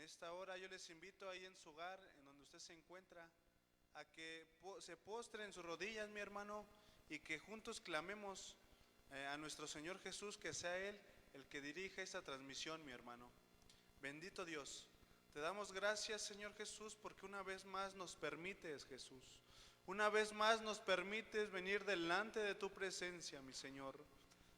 esta hora yo les invito ahí en su hogar, en donde usted se encuentra, a que se postre en sus rodillas, mi hermano, y que juntos clamemos a nuestro Señor Jesús, que sea Él el que dirija esta transmisión, mi hermano. Bendito Dios, te damos gracias, Señor Jesús, porque una vez más nos permites, Jesús, una vez más nos permites venir delante de tu presencia, mi Señor.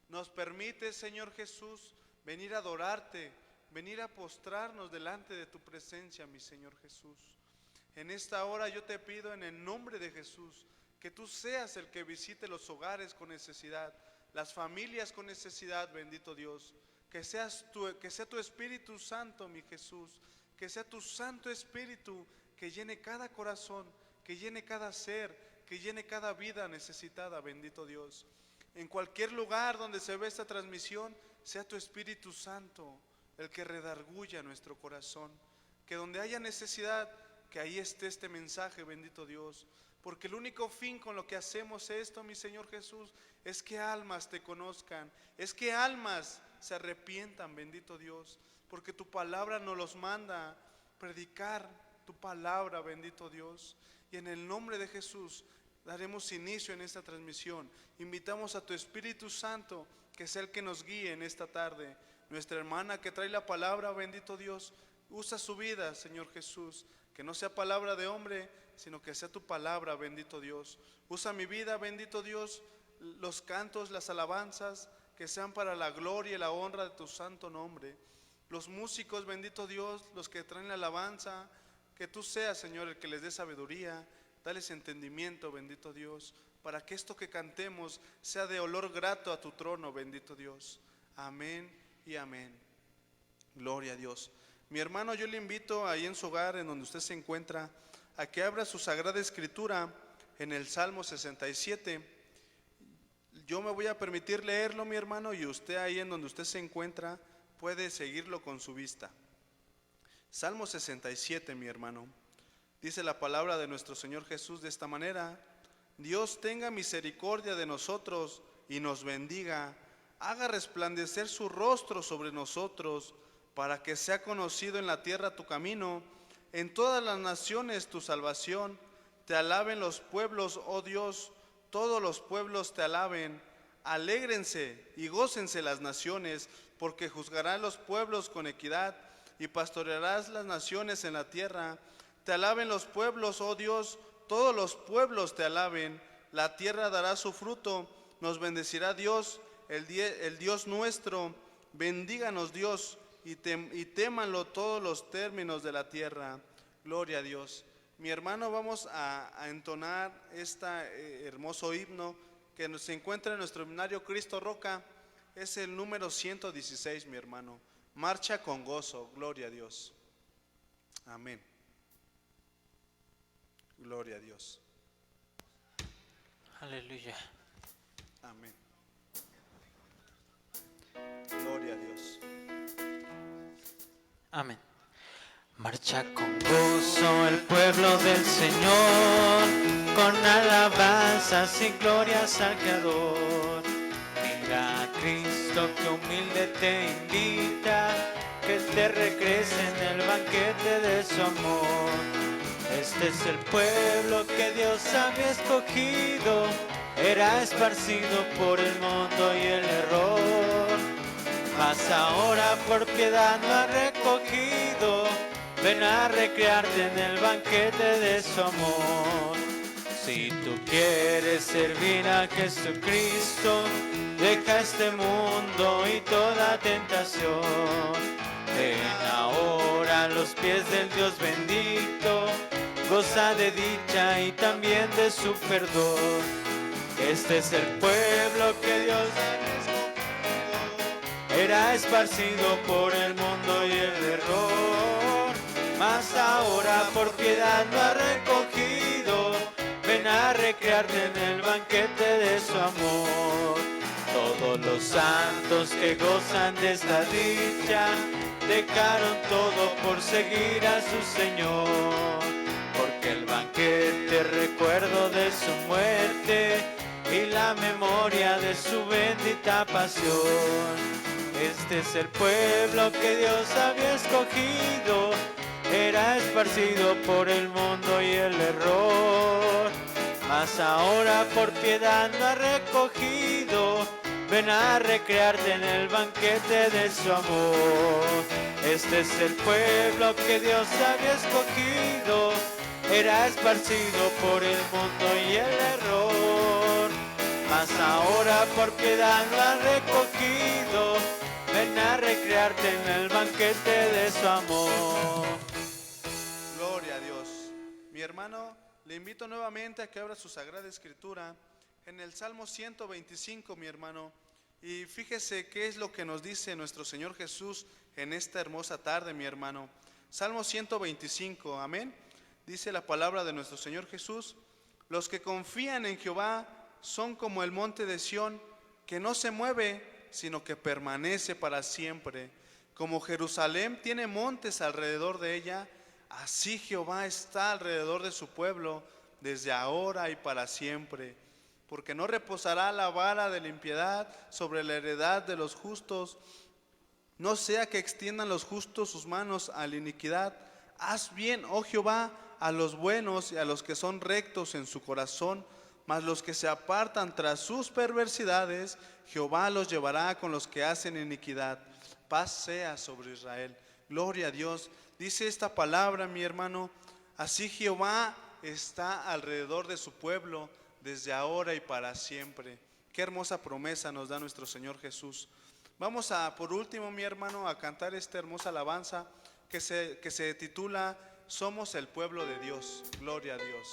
Nos permites, Señor Jesús, venir a adorarte, venir a postrarnos delante de tu presencia, mi Señor Jesús. En esta hora yo te pido en el nombre de Jesús que tú seas el que visite los hogares con necesidad, las familias con necesidad, bendito Dios. Que sea tu Espíritu Santo, mi Jesús, que sea tu Santo Espíritu que llene cada corazón, que llene cada ser, que llene cada vida necesitada, bendito Dios. En cualquier lugar donde se ve esta transmisión, sea tu Espíritu Santo el que redarguya nuestro corazón. Que donde haya necesidad, que ahí esté este mensaje, bendito Dios. Porque el único fin con lo que hacemos esto, mi Señor Jesús, es que almas te conozcan, es que almas se arrepientan, bendito Dios. Porque tu palabra nos los manda predicar tu palabra, bendito Dios. Y en el nombre de Jesús daremos inicio en esta transmisión. Invitamos a tu Espíritu Santo, que sea el que nos guíe en esta tarde. Nuestra hermana que trae la palabra, bendito Dios, usa su vida, Señor Jesús. Que no sea palabra de hombre, sino que sea tu palabra, bendito Dios. Usa mi vida, bendito Dios, los cantos, las alabanzas, que sean para la gloria y la honra de tu santo nombre. Los músicos, bendito Dios, los que traen la alabanza, que tú seas, Señor, el que les dé sabiduría, dales entendimiento, bendito Dios, para que esto que cantemos sea de olor grato a tu trono, bendito Dios. Amén y amén. Gloria a Dios. Mi hermano, yo le invito ahí en su hogar, en donde usted se encuentra, a que abra su Sagrada Escritura en el Salmo 67. Yo me voy a permitir leerlo, mi hermano, y usted ahí en donde usted se encuentra puede seguirlo con su vista. Salmo 67, mi hermano. Dice la palabra de nuestro Señor Jesús de esta manera: Dios tenga misericordia de nosotros y nos bendiga, haga resplandecer su rostro sobre nosotros, para que sea conocido en la tierra tu camino, en todas las naciones tu salvación. Te alaben los pueblos, oh Dios, todos los pueblos te alaben. Alégrense y gócense las naciones, porque juzgarás los pueblos con equidad y pastorearás las naciones en la tierra. Te alaben los pueblos, oh Dios, todos los pueblos te alaben. La tierra dará su fruto, nos bendecirá Dios, el Dios nuestro. Bendíganos Dios, y témanlo todos los términos de la tierra. Gloria a Dios. Mi hermano, vamos a entonar este hermoso himno que se encuentra en nuestro himnario Cristo Roca. Es el número 116, mi hermano. Marcha con gozo. Gloria a Dios. Amén. Gloria a Dios. Aleluya. Amén. Gloria a Dios. Amén. Marcha con gozo el pueblo del Señor, con alabanzas y glorias al Creador. Mira a Cristo que humilde te invita, que te regrese en el banquete de su amor. Este es el pueblo que Dios había escogido, era esparcido por el mundo y el error. Mas ahora por piedad lo ha recogido, ven a recrearte en el banquete de su amor. Si tú quieres servir a Jesucristo, deja este mundo y toda tentación. Ven ahora a los pies del Dios bendito, goza de dicha y también de su perdón. Este es el pueblo que Dios era esparcido por el mundo y el error, mas ahora por piedad lo ha recogido, ven a recrearte en el banquete de su amor. Todos los santos que gozan de esta dicha, dejaron todo por seguir a su Señor, porque el banquete recuerdo de su muerte y la memoria de su bendita pasión. Este es el pueblo que Dios había escogido, era esparcido por el mundo y el error, mas ahora por piedad lo ha recogido. Ven a recrearte en el banquete de su amor. Este es el pueblo que Dios había escogido, era esparcido por el mundo y el error, mas ahora por piedad lo ha recogido. Ven a recrearte en el banquete de su amor. Gloria a Dios. Mi hermano, le invito nuevamente a que abra su Sagrada Escritura en el Salmo 125, mi hermano, y fíjese qué es lo que nos dice nuestro Señor Jesús en esta hermosa tarde, mi hermano. Salmo 125, amén. Dice la palabra de nuestro Señor Jesús: los que confían en Jehová son como el monte de Sión, que no se mueve, sino que permanece para siempre. Como Jerusalén tiene montes alrededor de ella, así Jehová está alrededor de su pueblo, desde ahora y para siempre. Porque no reposará la vara de la impiedad sobre la heredad de los justos, no sea que extiendan los justos sus manos a la iniquidad. Haz bien, oh Jehová, a los buenos y a los que son rectos en su corazón, mas los que se apartan tras sus perversidades, Jehová los llevará con los que hacen iniquidad. Paz sea sobre Israel. Gloria a Dios. Dice esta palabra, mi hermano, así Jehová está alrededor de su pueblo, desde ahora y para siempre. Qué hermosa promesa nos da nuestro Señor Jesús. Vamos a, por último, mi hermano, a cantar esta hermosa alabanza que se titula Somos el pueblo de Dios. Gloria a Dios.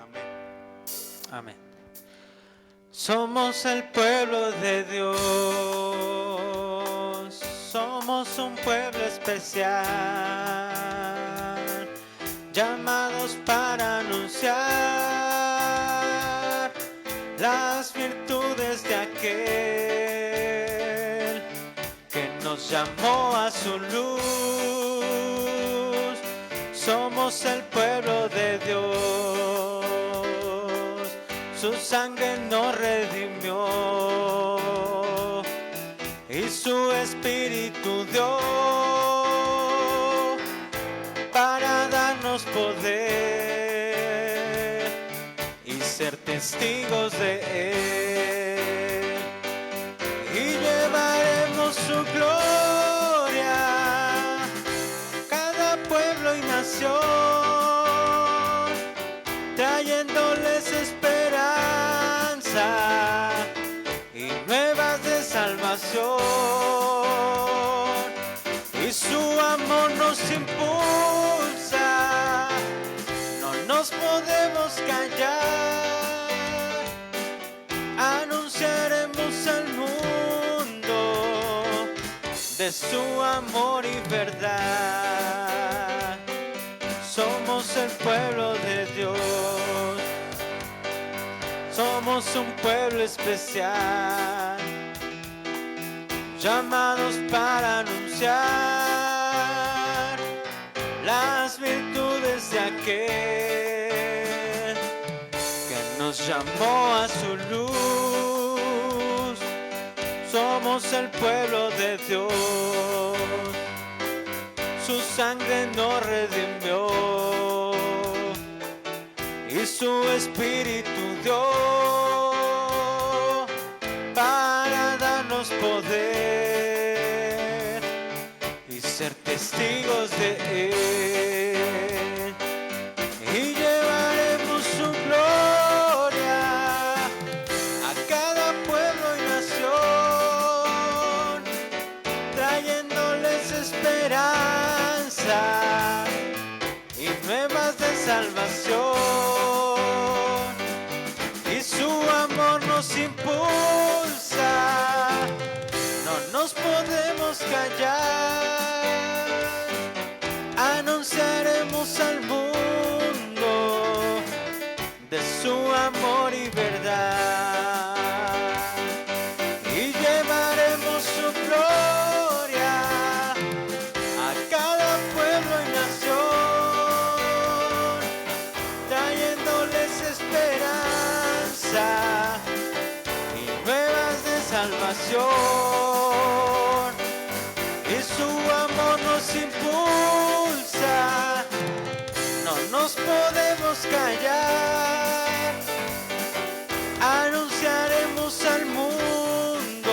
Amén. Amén. Somos el pueblo de Dios, somos un pueblo especial, llamados para anunciar las virtudes de aquel que nos llamó a su luz. Somos el pueblo de Dios, su sangre nos redimió y su espíritu dio para darnos poder y ser testigos de Él, y llevaremos su gloria a cada pueblo y nación, trayéndoles esperanza y nuevas de salvación, y su amor nos impulsa, no nos podemos callar, anunciaremos al mundo de su amor y verdad. Somos el pueblo de Dios, somos un pueblo especial, llamados para anunciar las virtudes de aquel que nos llamó a su luz. Somos el pueblo de Dios, su sangre nos redimió y su espíritu dio para darnos poder y ser testigos de Él, y llevaremos su gloria a cada pueblo y nación, trayéndoles esperanza y nuevas de salvación, y su amor nos impulsa, no nos podemos callar, anunciaremos al mundo de su amor y verdad, y llevaremos su gloria a cada pueblo y nación, trayéndoles esperanza y nuevas de salvación, y su amor nos impulsa, nos podemos callar. Anunciaremos al mundo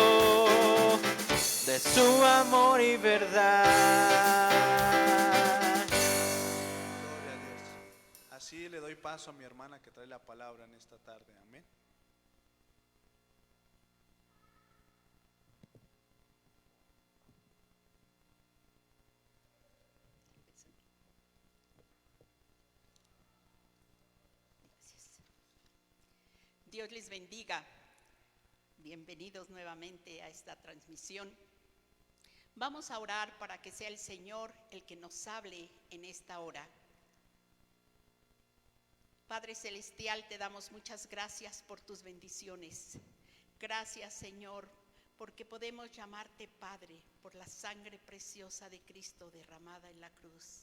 de su amor y verdad. Gloria a Dios. Así le doy paso a mi hermana que trae la palabra en esta tarde. Amén. Dios les bendiga. Bienvenidos nuevamente a esta transmisión. Vamos a orar para que sea el Señor el que nos hable en esta hora. Padre Celestial, te damos muchas gracias por tus bendiciones. Gracias, Señor, porque podemos llamarte Padre por la sangre preciosa de Cristo derramada en la cruz.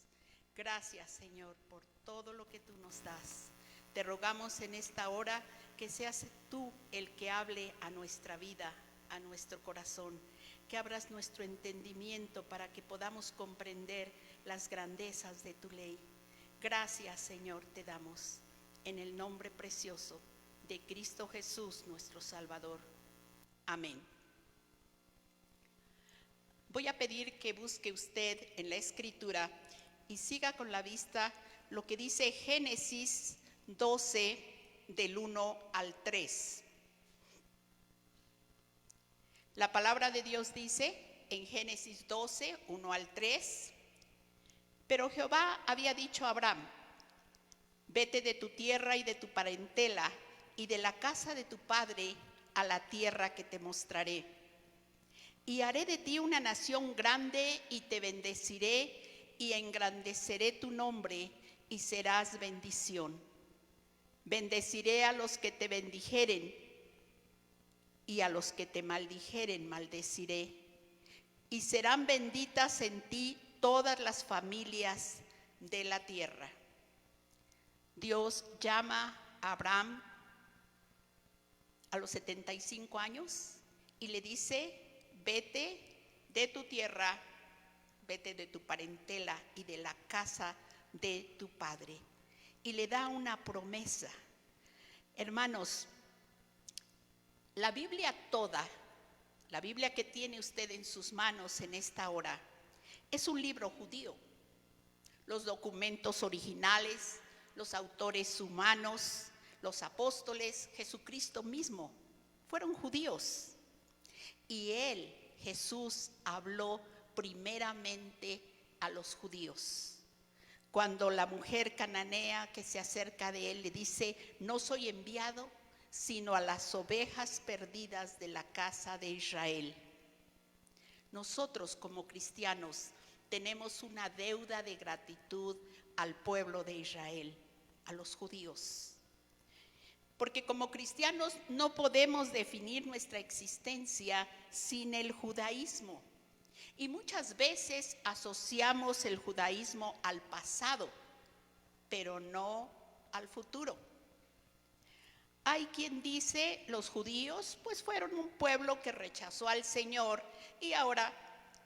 Gracias, Señor, por todo lo que tú nos das. Te rogamos en esta hora que seas tú el que hable a nuestra vida, a nuestro corazón, que abras nuestro entendimiento para que podamos comprender las grandezas de tu ley. Gracias, Señor, te damos en el nombre precioso de Cristo Jesús, nuestro Salvador. Amén. Voy a pedir que busque usted en la Escritura y siga con la vista lo que dice Génesis 12, del 1 al 3. La palabra de Dios dice en Génesis 12, 1 al 3: Pero Jehová había dicho a Abraham: vete de tu tierra y de tu parentela y de la casa de tu padre a la tierra que te mostraré. Y haré de ti una nación grande y te bendeciré y engrandeceré tu nombre y serás bendición. Bendeciré a los que te bendijeren y a los que te maldijeren maldeciré. Y serán benditas en ti todas las familias de la tierra. Dios llama a Abraham a los 75 años y le dice: vete de tu tierra, vete de tu parentela y de la casa de tu padre. Y le da una promesa. Hermanos, la Biblia toda, la Biblia que tiene usted en sus manos en esta hora, es un libro judío. Los documentos originales, los autores humanos, los apóstoles, Jesucristo mismo, fueron judíos. Y él, Jesús, habló primeramente a los judíos. Cuando la mujer cananea que se acerca de él le dice: no soy enviado sino a las ovejas perdidas de la casa de Israel. Nosotros como cristianos tenemos una deuda de gratitud al pueblo de Israel, a los judíos. Porque como cristianos no podemos definir nuestra existencia sin el judaísmo. Y muchas veces asociamos el judaísmo al pasado, pero no al futuro. Hay quien dice: los judíos pues fueron un pueblo que rechazó al Señor y ahora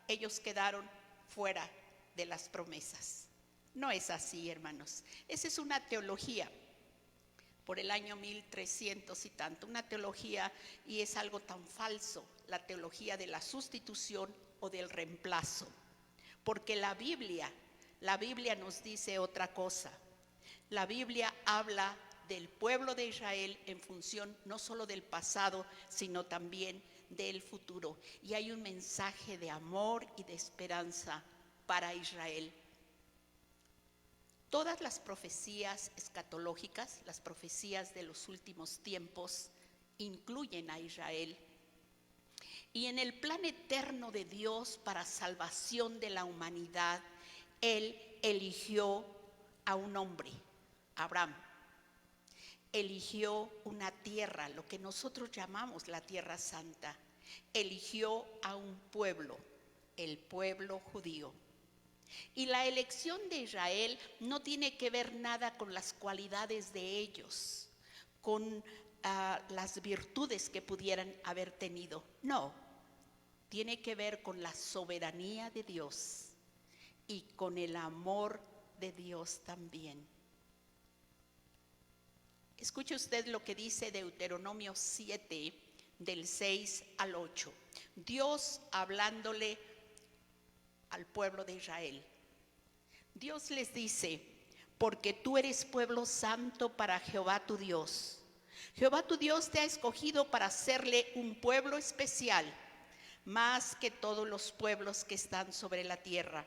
ellos quedaron fuera de las promesas. No es así, hermanos. Esa es una teología por el año 1300 y tanto, una teología, y es algo tan falso, la teología de la sustitución o del reemplazo, porque la Biblia nos dice otra cosa. La Biblia habla del pueblo de Israel en función no solo del pasado, sino también del futuro. Y hay un mensaje de amor y de esperanza para Israel. Todas las profecías escatológicas, las profecías de los últimos tiempos, incluyen a Israel. Y en el plan eterno de Dios para salvación de la humanidad, Él eligió a un hombre, Abraham. Eligió una tierra, lo que nosotros llamamos la Tierra Santa. Eligió a un pueblo, el pueblo judío. Y la elección de Israel no tiene que ver nada con las cualidades de ellos, con las virtudes que pudieran haber tenido. No, tiene que ver con la soberanía de Dios y con el amor de Dios también. Escuche usted lo que dice Deuteronomio 7, del 6 al 8. Dios hablándole al pueblo de Israel. Dios les dice: porque tú eres pueblo santo para Jehová tu Dios. Jehová tu Dios te ha escogido para hacerle un pueblo especial, más que todos los pueblos que están sobre la tierra.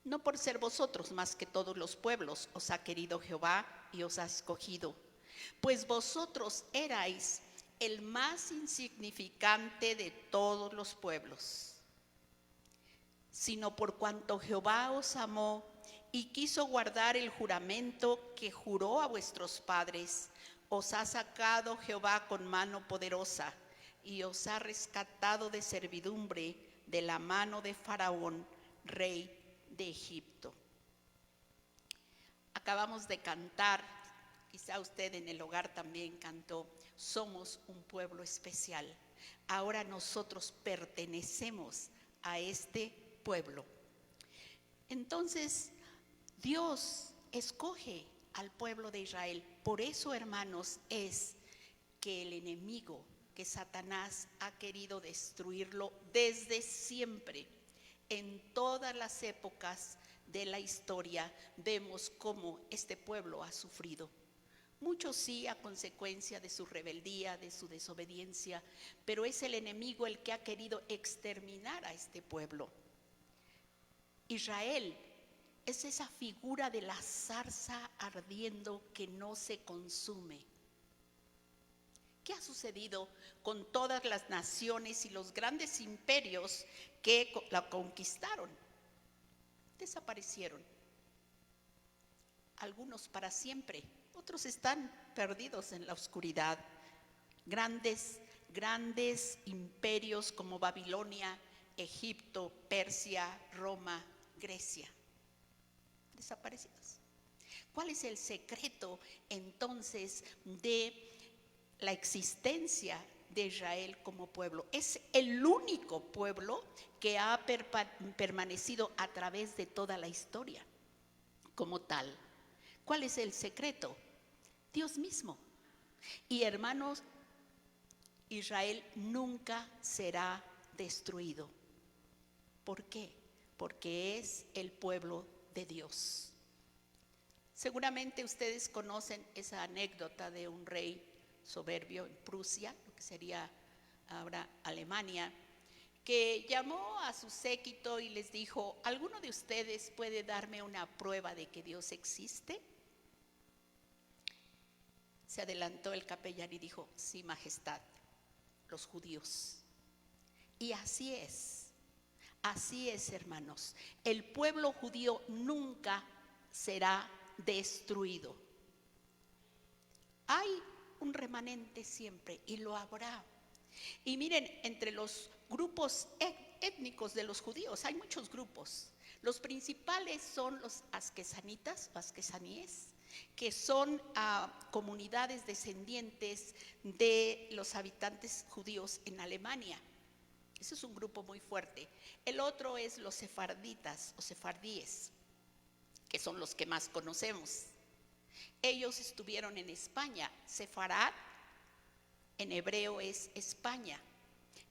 No por ser vosotros más que todos los pueblos os ha querido Jehová y os ha escogido, pues vosotros erais el más insignificante de todos los pueblos, sino por cuanto Jehová os amó y quiso guardar el juramento que juró a vuestros padres, os ha sacado Jehová con mano poderosa y os ha rescatado de servidumbre de la mano de Faraón, rey de Egipto. Acabamos de cantar, quizá usted en el hogar también cantó, somos un pueblo especial. Ahora nosotros pertenecemos a este pueblo. Entonces, Dios escoge al pueblo de Israel. Por eso, hermanos, es que el enemigo, que Satanás ha querido destruirlo desde siempre. En todas las épocas de la historia vemos cómo este pueblo ha sufrido. Muchos sí a consecuencia de su rebeldía, de su desobediencia, pero es el enemigo el que ha querido exterminar a este pueblo. Israel es esa figura de la zarza ardiendo que no se consume. ¿Qué ha sucedido con todas las naciones y los grandes imperios que la conquistaron? Desaparecieron. Algunos para siempre, otros están perdidos en la oscuridad. Grandes imperios como Babilonia, Egipto, Persia, Roma, Grecia, desaparecidos. ¿Cuál es el secreto entonces de la existencia de Israel como pueblo? Es el único pueblo que ha permanecido a través de toda la historia como tal. ¿Cuál es el secreto? Dios mismo. Y hermanos, Israel nunca será destruido. ¿Por qué? Porque es el pueblo de Dios. Seguramente ustedes conocen esa anécdota de un rey soberbio en Prusia, lo que sería ahora Alemania, que llamó a su séquito y les dijo: ¿alguno de ustedes puede darme una prueba de que Dios existe? Se adelantó el capellán y dijo: sí, majestad, los judíos. Y así es, hermanos, el pueblo judío nunca será destruido. Hay un remanente siempre y lo habrá. Y miren, entre los grupos étnicos de los judíos hay muchos grupos. Los principales son los asquesanitas o asquesaníes, que son comunidades descendientes de los habitantes judíos en Alemania. Ese es un grupo muy fuerte. El otro es los sefarditas o sefardíes, que son los que más conocemos. Ellos estuvieron en España. Sefarad en hebreo es España.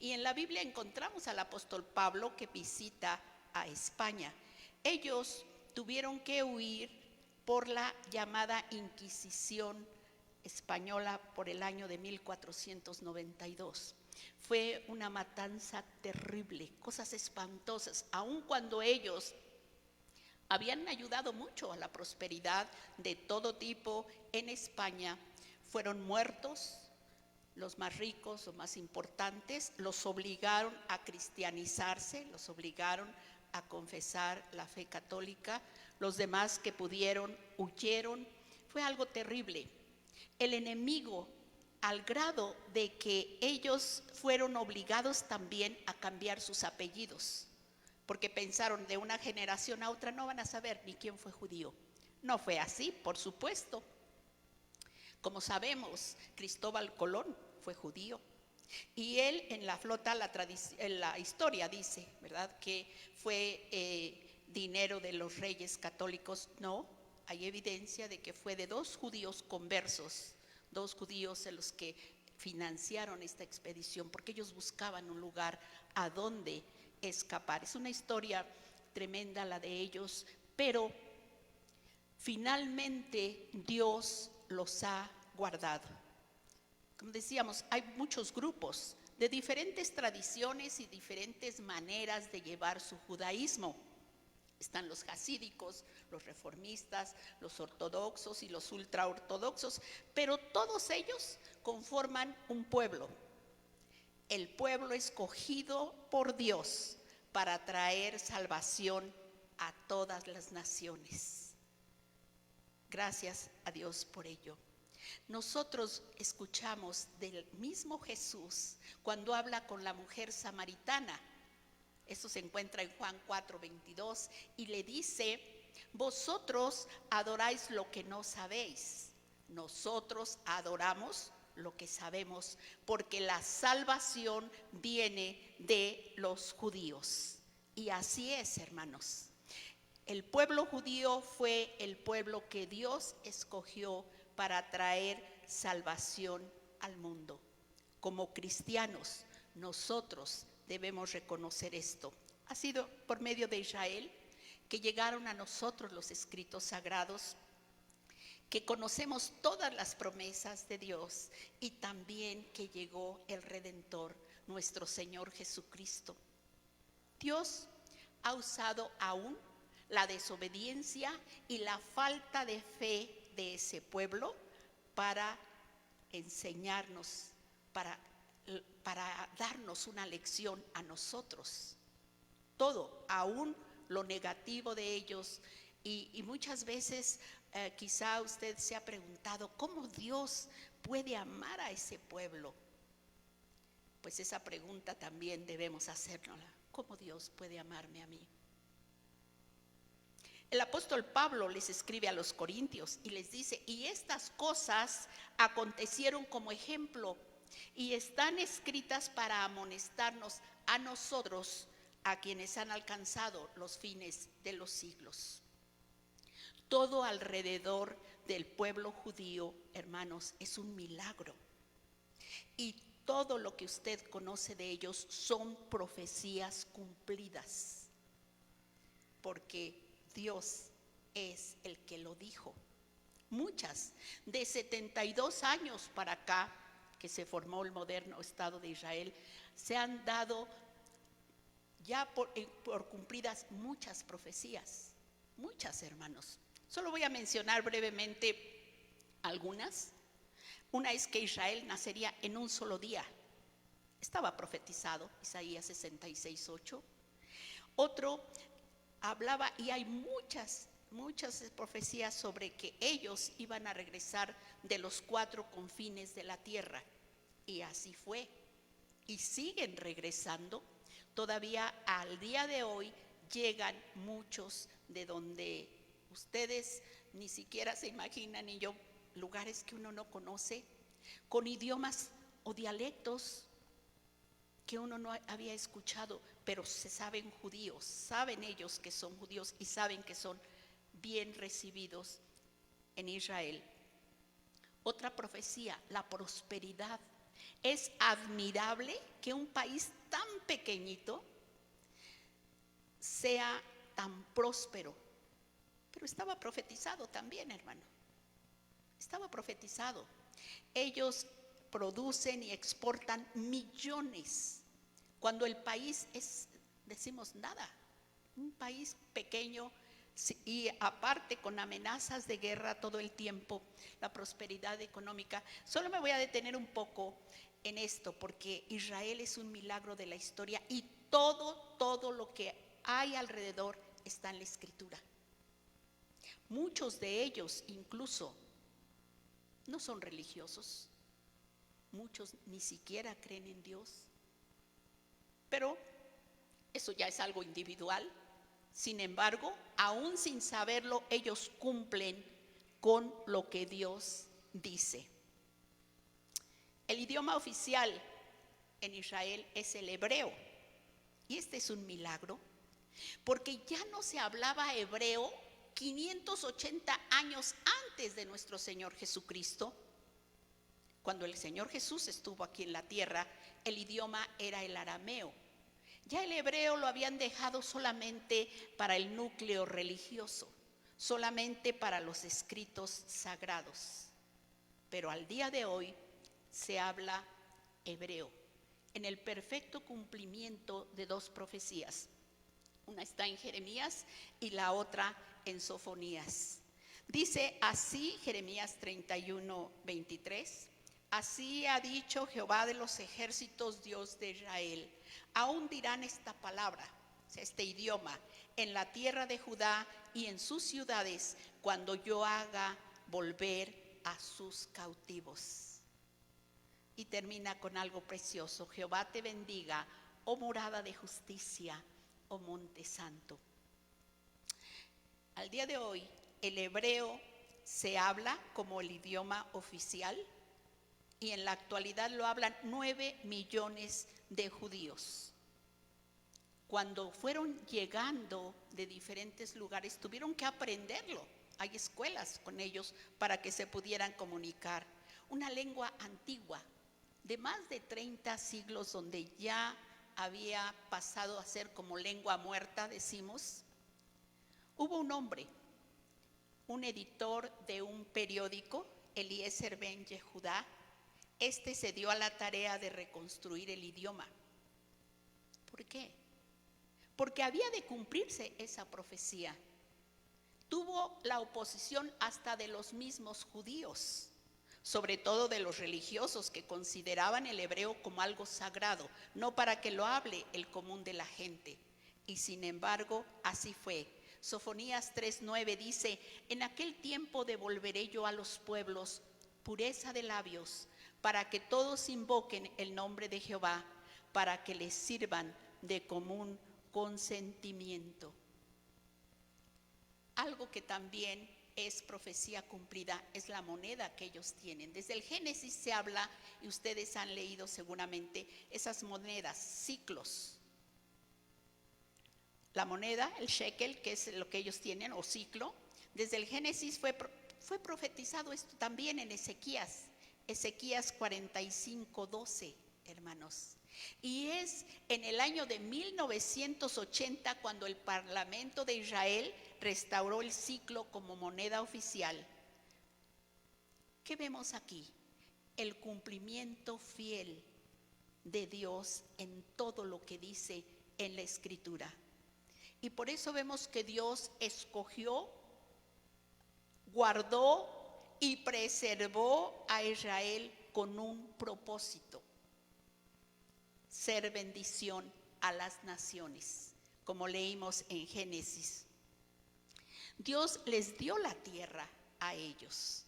Y en la Biblia encontramos al apóstol Pablo que visita a España. Ellos tuvieron que huir por la llamada Inquisición española por el año de 1492. Fue una matanza terrible, cosas espantosas, aun cuando ellos habían ayudado mucho a la prosperidad de todo tipo en España. Fueron muertos los más ricos o más importantes, los obligaron a cristianizarse, los obligaron a confesar la fe católica. Los demás que pudieron huyeron. Fue algo terrible. El enemigo, al grado de que ellos fueron obligados también a cambiar sus apellidos, porque pensaron: de una generación a otra no van a saber ni quién fue judío. No fue así, por supuesto. Como sabemos, Cristóbal Colón fue judío. Y él en la flota, en la historia dice, ¿verdad?, que fue dinero de los reyes católicos. No, hay evidencia de que fue de 2 judíos conversos, 2 judíos en los que financiaron esta expedición, porque ellos buscaban un lugar a donde escapar. Es una historia tremenda la de ellos, pero finalmente Dios los ha guardado. Como decíamos, hay muchos grupos de diferentes tradiciones y diferentes maneras de llevar su judaísmo. Están los hasídicos, los reformistas, los ortodoxos y los ultraortodoxos, pero todos ellos conforman un pueblo, el pueblo escogido por Dios para traer salvación a todas las naciones. Gracias a Dios por ello. Nosotros escuchamos del mismo Jesús cuando habla con la mujer samaritana. Eso se encuentra en Juan 4:22 y le dice: vosotros adoráis lo que no sabéis, nosotros adoramos lo que sabemos, porque la salvación viene de los judíos. Y así es, hermanos. El pueblo judío fue el pueblo que Dios escogió para traer salvación al mundo. Como cristianos, nosotros debemos reconocer esto. Ha sido por medio de Israel que llegaron a nosotros los escritos sagrados, que conocemos todas las promesas de Dios y también que llegó el Redentor, nuestro Señor Jesucristo. Dios ha usado aún la desobediencia y la falta de fe de ese pueblo para enseñarnos, para darnos una lección a nosotros. Todo, aún lo negativo de ellos. Y muchas veces quizá usted se ha preguntado, ¿cómo Dios puede amar a ese pueblo? Pues esa pregunta también debemos hacernosla. ¿Cómo Dios puede amarme a mí? El apóstol Pablo les escribe a los corintios y les dice: y estas cosas acontecieron como ejemplo y están escritas para amonestarnos a nosotros, a quienes han alcanzado los fines de los siglos. Todo alrededor del pueblo judío, hermanos, es un milagro. Y todo lo que usted conoce de ellos son profecías cumplidas, porque Dios es el que lo dijo. Muchas, de 72 años para acá, que se formó el moderno Estado de Israel, se han dado ya por cumplidas muchas profecías, muchas, hermanos. Solo voy a mencionar brevemente algunas. Una es que Israel nacería en un solo día. Estaba profetizado, Isaías 66:8. Otro hablaba, y hay muchas profecías sobre que ellos iban a regresar de los 4 confines de la tierra. Y así fue. Y siguen regresando. Todavía al día de hoy llegan muchos de donde ustedes ni siquiera se imaginan, y yo, lugares que uno no conoce, con idiomas o dialectos que uno no había escuchado, pero se saben judíos, saben ellos que son judíos y saben que son bien recibidos en Israel. Otra profecía, la prosperidad. Es admirable que un país tan pequeñito sea tan próspero, pero estaba profetizado también, hermano. Estaba profetizado. Ellos producen y exportan millones, cuando el país es, decimos, nada, un país pequeño y aparte con amenazas de guerra todo el tiempo, la prosperidad económica. Solo me voy a detener un poco en esto, porque Israel es un milagro de la historia y todo lo que hay alrededor está en la Escritura. Muchos de ellos incluso no son religiosos, muchos ni siquiera creen en Dios, pero eso ya es algo individual. Sin embargo, aún sin saberlo, ellos cumplen con lo que Dios dice. El idioma oficial en Israel es el hebreo, y este es un milagro, porque ya no se hablaba hebreo 580 años antes de nuestro Señor Jesucristo. Cuando el Señor Jesús estuvo aquí en la tierra, el idioma era el arameo. Ya el hebreo lo habían dejado solamente para el núcleo religioso, solamente para los escritos sagrados. Pero al día de hoy se habla hebreo, en el perfecto cumplimiento de dos profecías. Una está en Jeremías y la otra en Sofonías. Dice así Jeremías 31:23. Así ha dicho Jehová de los ejércitos, Dios de Israel. Aún dirán esta palabra, este idioma, en la tierra de Judá y en sus ciudades, cuando yo haga volver a sus cautivos. Y termina con algo precioso. Jehová te bendiga, oh morada de justicia, oh monte santo. Al día de hoy, el hebreo se habla como el idioma oficial y en la actualidad lo hablan 9 millones de judíos. Cuando fueron llegando de diferentes lugares, tuvieron que aprenderlo. Hay escuelas con ellos para que se pudieran comunicar. Una lengua antigua, de más de 30 siglos, donde ya había pasado a ser como lengua muerta, decimos. Hubo un hombre, un editor de un periódico, Eliezer ben Yehudá. Este se dio a la tarea de reconstruir el idioma. ¿Por qué? Porque había de cumplirse esa profecía. Tuvo la oposición hasta de los mismos judíos, sobre todo de los religiosos que consideraban el hebreo como algo sagrado, no para que lo hable el común de la gente. Y sin embargo, así fue. Sofonías 3:9 dice: en aquel tiempo devolveré yo a los pueblos pureza de labios, para que todos invoquen el nombre de Jehová, para que les sirvan de común consentimiento. Algo que también es profecía cumplida es la moneda que ellos tienen. Desde el Génesis se habla, y ustedes han leído seguramente esas monedas, ciclos. La moneda, el shekel, que es lo que ellos tienen, o ciclo, desde el Génesis fue profetizado esto también en Ezequías 45:12, hermanos. Y es en el año de 1980 cuando el Parlamento de Israel restauró el ciclo como moneda oficial. ¿Qué vemos aquí? El cumplimiento fiel de Dios en todo lo que dice en la Escritura. Y por eso vemos que Dios escogió, guardó y preservó a Israel con un propósito: ser bendición a las naciones, como leímos en Génesis. Dios les dio la tierra a ellos.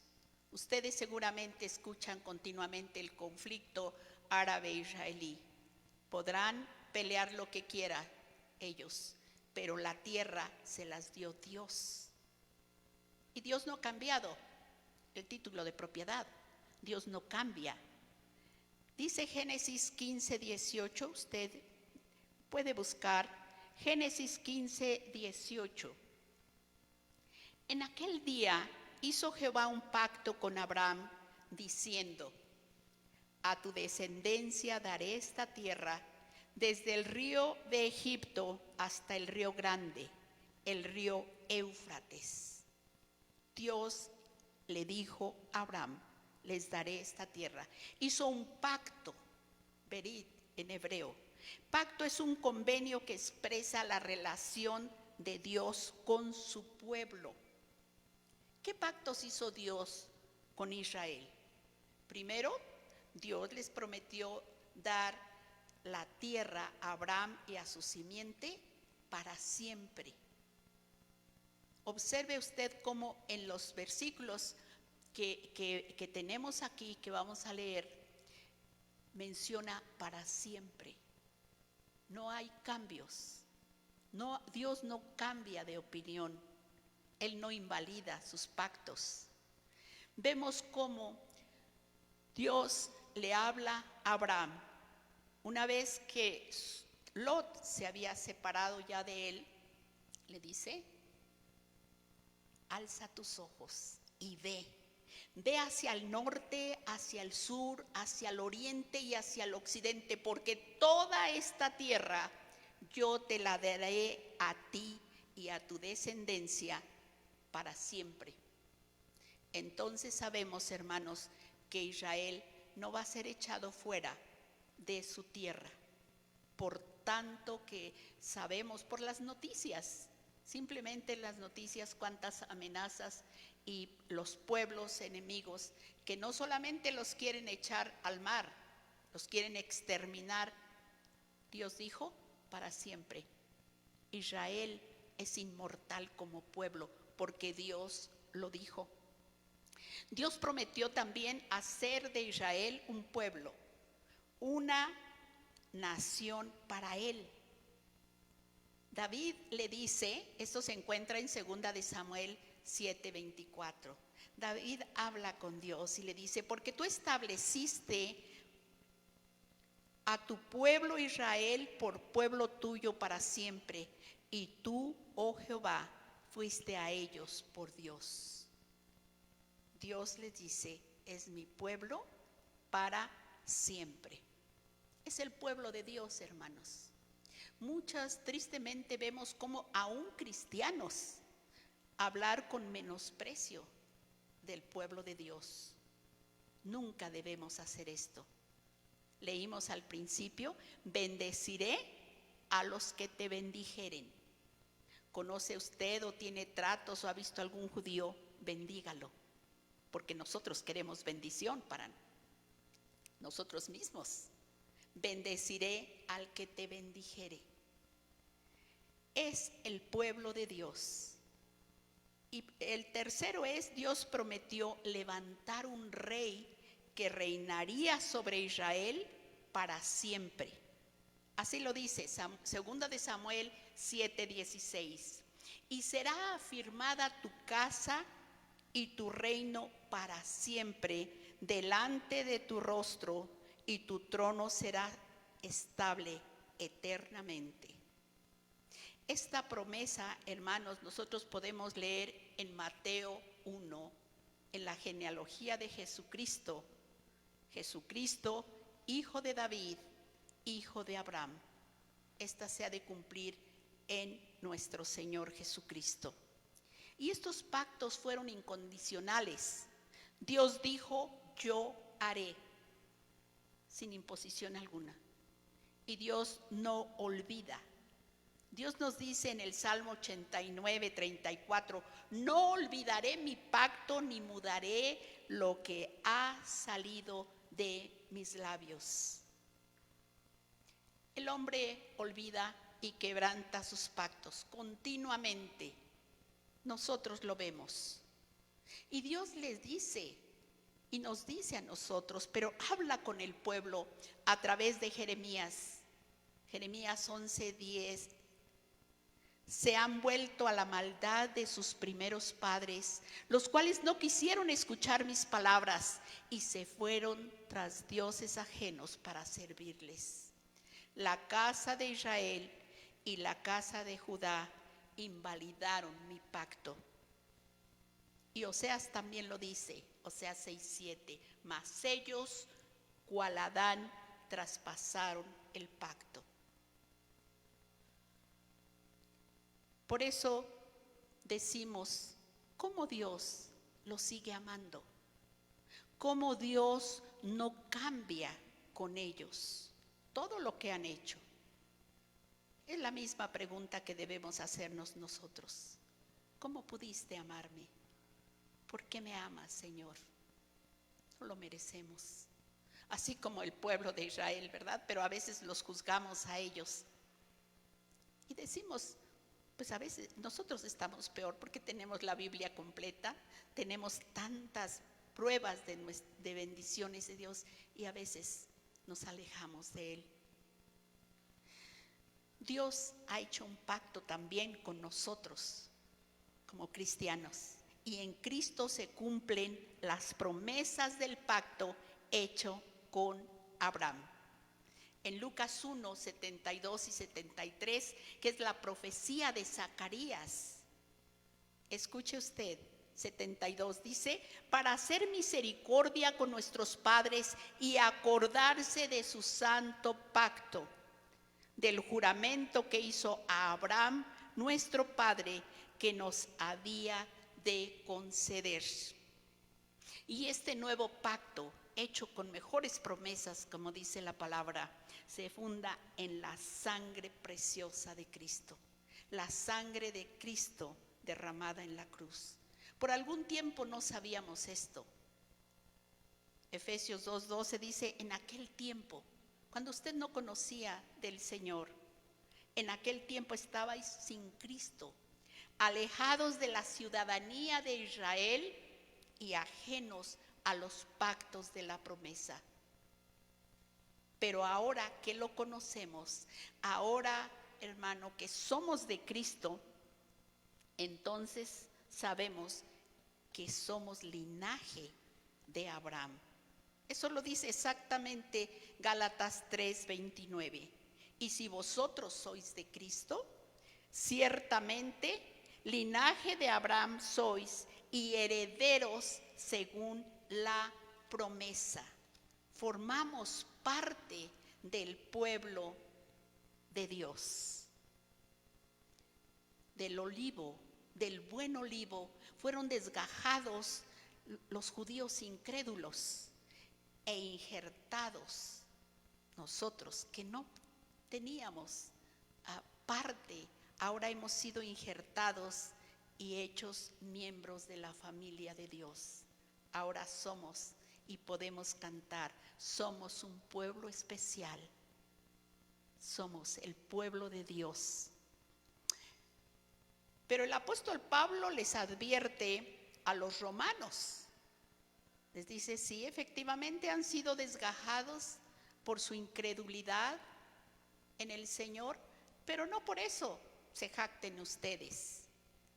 Ustedes seguramente escuchan continuamente el conflicto árabe-israelí. Podrán pelear lo que quieran ellos, pero la tierra se las dio Dios. Y Dios no ha cambiado el título de propiedad. Dios no cambia. Dice Génesis 15:18, usted puede buscar Génesis 15:18. En aquel día hizo Jehová un pacto con Abraham, diciendo: a tu descendencia daré esta tierra, desde el río de Egipto hasta el río grande, el río Éufrates. Dios le dijo a Abraham: les daré esta tierra. Hizo un pacto, berit en hebreo. Pacto es un convenio que expresa la relación de Dios con su pueblo. ¿Qué pactos hizo Dios con Israel? Primero, Dios les prometió dar la tierra a Abraham y a su simiente para siempre. Observe usted cómo en los versículos que tenemos aquí, que vamos a leer, menciona para siempre. No hay cambios. No, Dios no cambia de opinión. Él no invalida sus pactos. Vemos cómo Dios le habla a Abraham. Una vez que Lot se había separado ya de él, le dice: alza tus ojos y ve. Ve hacia el norte, hacia el sur, hacia el oriente y hacia el occidente, porque toda esta tierra yo te la daré a ti y a tu descendencia para siempre. Entonces sabemos, hermanos, que Israel no va a ser echado fuera de su tierra. Por tanto que sabemos por las noticias, simplemente las noticias, cuántas amenazas y los pueblos enemigos que no solamente los quieren echar al mar, los quieren exterminar. Dios dijo, para siempre. Israel es inmortal como pueblo porque Dios lo dijo. Dios prometió también hacer de Israel un pueblo, una nación para él. David le dice, esto se encuentra en 2 de Samuel 7:24. David habla con Dios y le dice, porque tú estableciste a tu pueblo Israel por pueblo tuyo para siempre, y tú, oh Jehová, fuiste a ellos por Dios. Dios les dice, es mi pueblo para siempre. Es el pueblo de Dios, hermanos. Muchas, tristemente, vemos como aún cristianos hablar con menosprecio del pueblo de Dios. Nunca debemos hacer esto. Leímos al principio, bendeciré a los que te bendijeren. ¿Conoce usted o tiene tratos o ha visto algún judío? Bendígalo, porque nosotros queremos bendición para nosotros mismos. Bendeciré al que te bendijere. Es el pueblo de Dios. Y el tercero es, Dios prometió levantar un rey que reinaría sobre Israel para siempre. Así lo dice 2 de Samuel 7:16. Y será afirmada tu casa y tu reino para siempre delante de tu rostro, y tu trono será estable eternamente. Esta promesa, hermanos, nosotros podemos leer en Mateo 1, en la genealogía de Jesucristo. Jesucristo, hijo de David, hijo de Abraham. Esta se ha de cumplir en nuestro Señor Jesucristo. Y estos pactos fueron incondicionales. Dios dijo, yo haré, sin imposición alguna. Y Dios no olvida. Dios nos dice en el Salmo 89:34, no olvidaré mi pacto ni mudaré lo que ha salido de mis labios. El hombre olvida y quebranta sus pactos continuamente. Nosotros lo vemos. Y Dios les dice y nos dice a nosotros, pero habla con el pueblo a través de Jeremías. Jeremías 11:10. Se han vuelto a la maldad de sus primeros padres, los cuales no quisieron escuchar mis palabras y se fueron tras dioses ajenos para servirles. La casa de Israel y la casa de Judá invalidaron mi pacto. Y Oseas también lo dice, Oseas 6:7, mas ellos, cual Adán, traspasaron el pacto. Por eso decimos, ¿cómo Dios los sigue amando? ¿Cómo Dios no cambia con ellos todo lo que han hecho? Es la misma pregunta que debemos hacernos nosotros. ¿Cómo pudiste amarme? ¿Por qué me amas, Señor? No lo merecemos. Así como el pueblo de Israel, ¿verdad? Pero a veces los juzgamos a ellos. Y decimos, pues a veces nosotros estamos peor porque tenemos la Biblia completa, tenemos tantas pruebas de bendiciones de Dios y a veces nos alejamos de Él. Dios ha hecho un pacto también con nosotros como cristianos y en Cristo se cumplen las promesas del pacto hecho con Abraham. En Lucas 1, 72 y 73, que es la profecía de Zacarías, Escuche usted, 72 dice, para hacer misericordia con nuestros padres y acordarse de su santo pacto, del juramento que hizo a Abraham, nuestro padre, que nos había de conceder. Y este nuevo pacto, hecho con mejores promesas, como dice la palabra, se funda en la sangre preciosa de Cristo, la sangre de Cristo derramada en la cruz. Por algún tiempo no sabíamos esto. Efesios 2:12 dice, en aquel tiempo, cuando usted no conocía del Señor, en aquel tiempo estabais sin Cristo, alejados de la ciudadanía de Israel y ajenos a los pactos de la promesa. Pero ahora que lo conocemos, ahora, hermano, que somos de Cristo, entonces sabemos que somos linaje de Abraham. Eso lo dice exactamente Gálatas 3:29. Y si vosotros sois de Cristo, ciertamente linaje de Abraham sois y herederos según la promesa. Formamos parte del pueblo de Dios. Del olivo, del buen olivo, fueron desgajados los judíos incrédulos e injertados nosotros que no teníamos parte, ahora hemos sido injertados y hechos miembros de la familia de Dios. Ahora somos y podemos cantar, somos un pueblo especial, somos el pueblo de Dios. Pero el apóstol Pablo les advierte a los romanos, les dice, sí, efectivamente han sido desgajados por su incredulidad en el Señor, pero no por eso se jacten ustedes.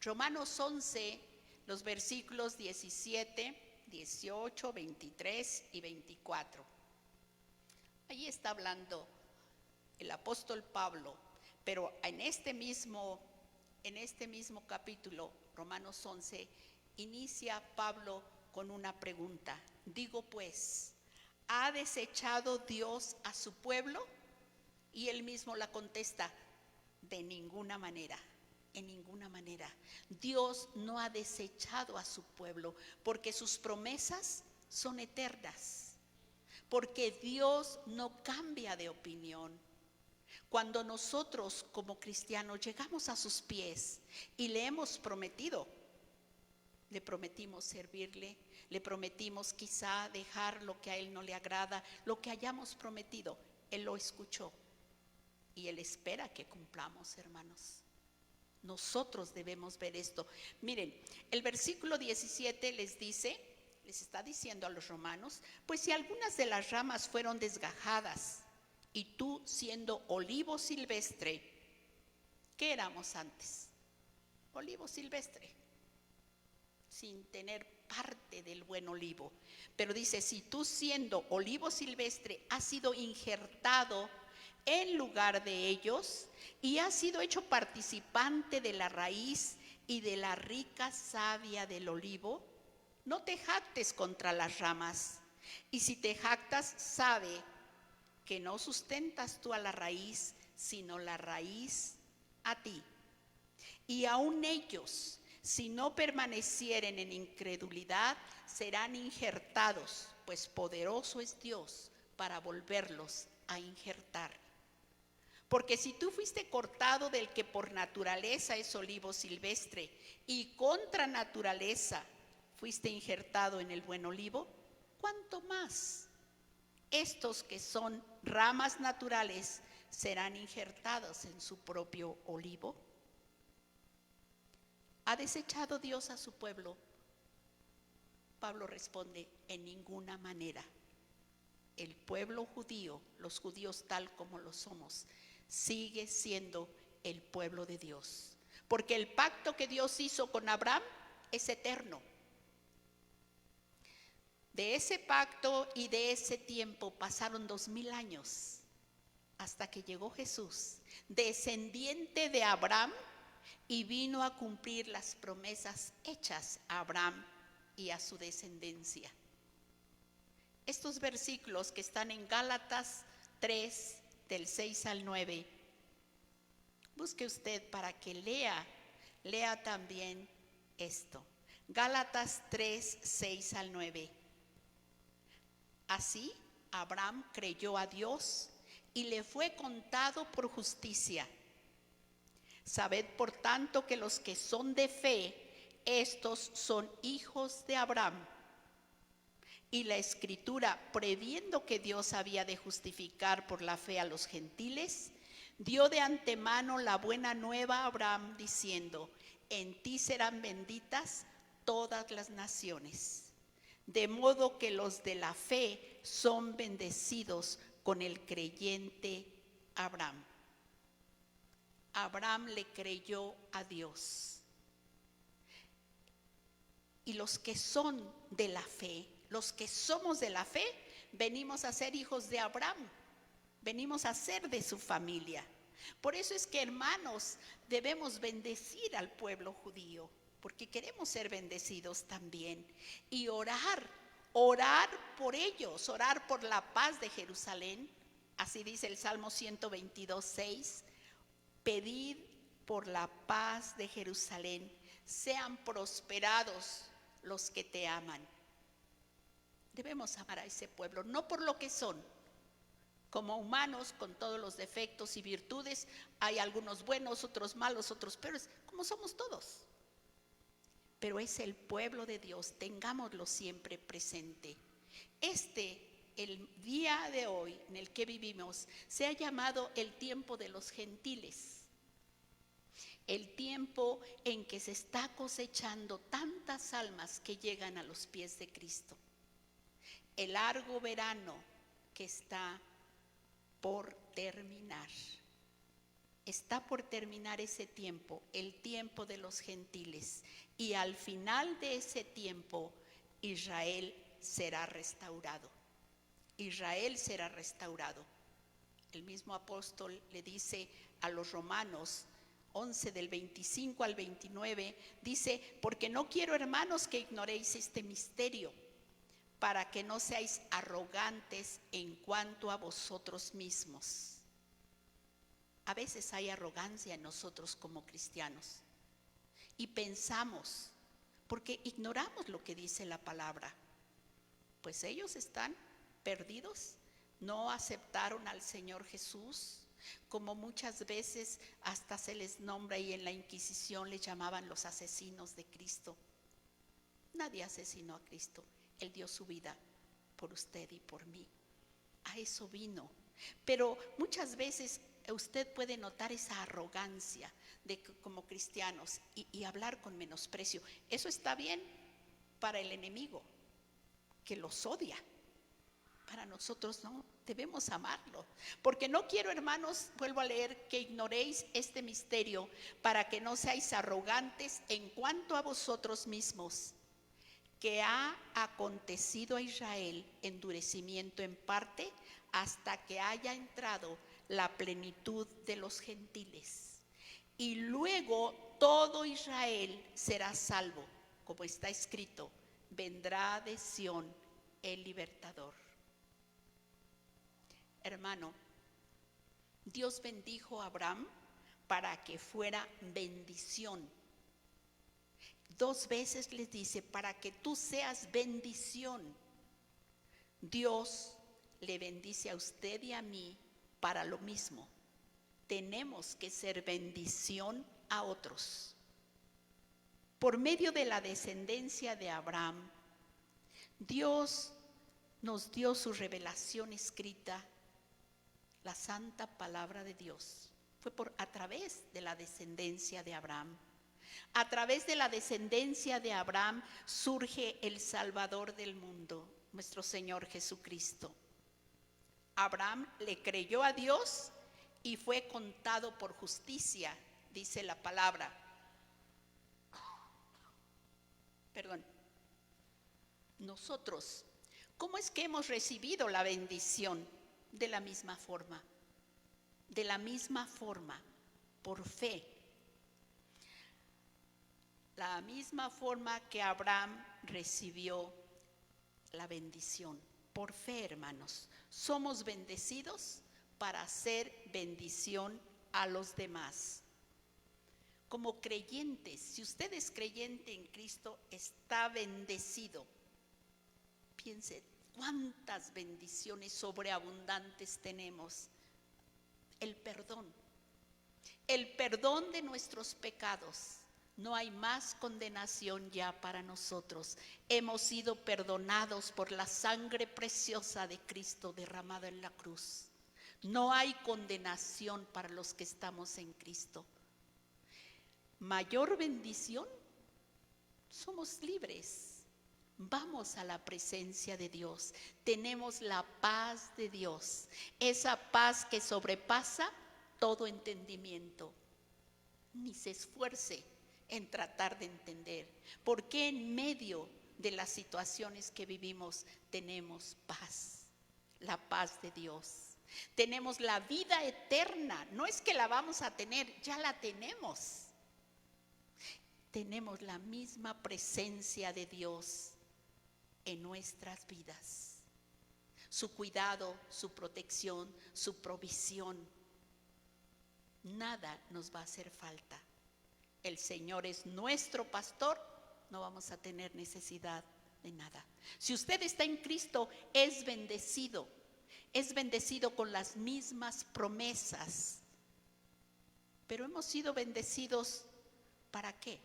Romanos 11, los versículos 17, 18, 23 y 24. Allí está hablando el apóstol Pablo, pero en este mismo capítulo, Romanos 11, inicia Pablo con una pregunta. Digo pues, ¿ha desechado Dios a su pueblo? Y él mismo la contesta, de ninguna manera, en ninguna manera. Dios no ha desechado a su pueblo, porque sus promesas son eternas, porque Dios no cambia de opinión. Cuando nosotros como cristianos llegamos a sus pies y le hemos prometido, le prometimos servirle, le prometimos quizá dejar lo que a él no le agrada, lo que hayamos prometido, él lo escuchó y él espera que cumplamos, hermanos. Nosotros debemos ver esto. Miren, el versículo 17 les está diciendo a los romanos, pues si algunas de las ramas fueron desgajadas, y tú siendo olivo silvestre, ¿qué éramos antes? Olivo silvestre, sin tener parte del buen olivo. Pero dice, si tú siendo olivo silvestre has sido injertado en lugar de ellos y has sido hecho participante de la raíz y de la rica savia del olivo, no te jactes contra las ramas. Y si te jactas, sabe que no sustentas tú a la raíz, sino la raíz a ti. Y aun ellos, si no permanecieren en incredulidad, serán injertados, pues poderoso es Dios para volverlos a injertar. Porque si tú fuiste cortado del que por naturaleza es olivo silvestre, y contra naturaleza fuiste injertado en el buen olivo, ¿cuánto más estos que son ramas naturales serán injertados en su propio olivo? ¿Ha desechado Dios a su pueblo? Pablo responde, en ninguna manera. El pueblo judío, los judíos tal como lo somos, sigue siendo el pueblo de Dios. Porque el pacto que Dios hizo con Abraham es eterno. De ese pacto y de ese tiempo pasaron 2000 años hasta que llegó Jesús, descendiente de Abraham, y vino a cumplir las promesas hechas a Abraham y a su descendencia. Estos versículos que están en Gálatas 3, del 6 al 9, busque usted para que lea también esto. Gálatas 3, 6 al 9. Así, Abraham creyó a Dios y le fue contado por justicia. Sabed, por tanto, que los que son de fe, estos son hijos de Abraham. Y la Escritura, previendo que Dios había de justificar por la fe a los gentiles, dio de antemano la buena nueva a Abraham, diciendo: en ti serán benditas todas las naciones. De modo que los de la fe son bendecidos con el creyente Abraham. Abraham le creyó a Dios. Y los que son de la fe, los que somos de la fe, venimos a ser hijos de Abraham, venimos a ser de su familia. Por eso es que, hermanos, debemos bendecir al pueblo judío, porque queremos ser bendecidos también. Y orar por ellos, orar por la paz de Jerusalén. Así dice el Salmo 122, 6. Pedid por la paz de Jerusalén, sean prosperados los que te aman. Debemos amar a ese pueblo, no por lo que son. Como humanos, con todos los defectos y virtudes, hay algunos buenos, otros malos, otros peores, como somos todos. Pero es el pueblo de Dios, tengámoslo siempre presente. El día de hoy en el que vivimos, se ha llamado el tiempo de los gentiles. El tiempo en que se está cosechando tantas almas que llegan a los pies de Cristo. El largo verano que está por terminar. Está por terminar ese tiempo, el tiempo de los gentiles. Y al final de ese tiempo, Israel será restaurado. Israel será restaurado. El mismo apóstol le dice a los Romanos 11, del 25 al 29, dice: porque no quiero, hermanos, que ignoréis este misterio, para que no seáis arrogantes en cuanto a vosotros mismos. A veces hay arrogancia en nosotros como cristianos y pensamos, porque ignoramos lo que dice la palabra, pues ellos están perdidos, no aceptaron al Señor Jesús, como muchas veces hasta se les nombra, y en la Inquisición les llamaban los asesinos de Cristo. Nadie asesinó a Cristo, Él dio su vida por usted y por mí. A eso vino. Pero muchas veces usted puede notar esa arrogancia como cristianos y hablar con menosprecio. Eso está bien para el enemigo, que los odia. Para nosotros no, debemos amarlo. Porque no quiero, hermanos, vuelvo a leer, que ignoréis este misterio, para que no seáis arrogantes en cuanto a vosotros mismos, que ha acontecido a Israel endurecimiento en parte, hasta que haya entrado la plenitud de los gentiles. Y luego todo Israel será salvo, como está escrito: vendrá de Sión el libertador. Hermano, Dios bendijo a Abraham para que fuera bendición. 2 veces les dice: para que tú seas bendición. Dios le bendice a usted y a mí para lo mismo. Tenemos que ser bendición a otros. Por medio de la descendencia de Abraham, Dios nos dio su revelación escrita, la santa palabra de Dios. Fue a través de la descendencia de Abraham. A través de la descendencia de Abraham surge el Salvador del mundo, nuestro Señor Jesucristo. Abraham le creyó a Dios y fue contado por justicia, dice la palabra. Nosotros, ¿cómo es que hemos recibido la bendición? De la misma forma, por fe. la misma forma que Abraham recibió la bendición. Por fe, hermanos, somos bendecidos para hacer bendición a los demás. Como creyentes, si usted es creyente en Cristo, está bendecido. Piense cuántas bendiciones sobreabundantes tenemos. El perdón de nuestros pecados. No hay más condenación ya para nosotros. Hemos sido perdonados por la sangre preciosa de Cristo derramada en la cruz. No hay condenación para los que estamos en Cristo. Mayor bendición, somos libres. Vamos a la presencia de Dios. Tenemos la paz de Dios. Esa paz que sobrepasa todo entendimiento. Ni se esfuerce en tratar de entender por qué en medio de las situaciones que vivimos tenemos paz, la paz de Dios. Tenemos la vida eterna, no es que la vamos a tener, ya la tenemos. Tenemos la misma presencia de Dios en nuestras vidas. Su cuidado, su protección, su provisión. Nada nos va a hacer falta. El Señor es nuestro pastor, no vamos a tener necesidad de nada. Si usted está en Cristo, es bendecido con las mismas promesas. Pero hemos sido bendecidos, ¿para qué?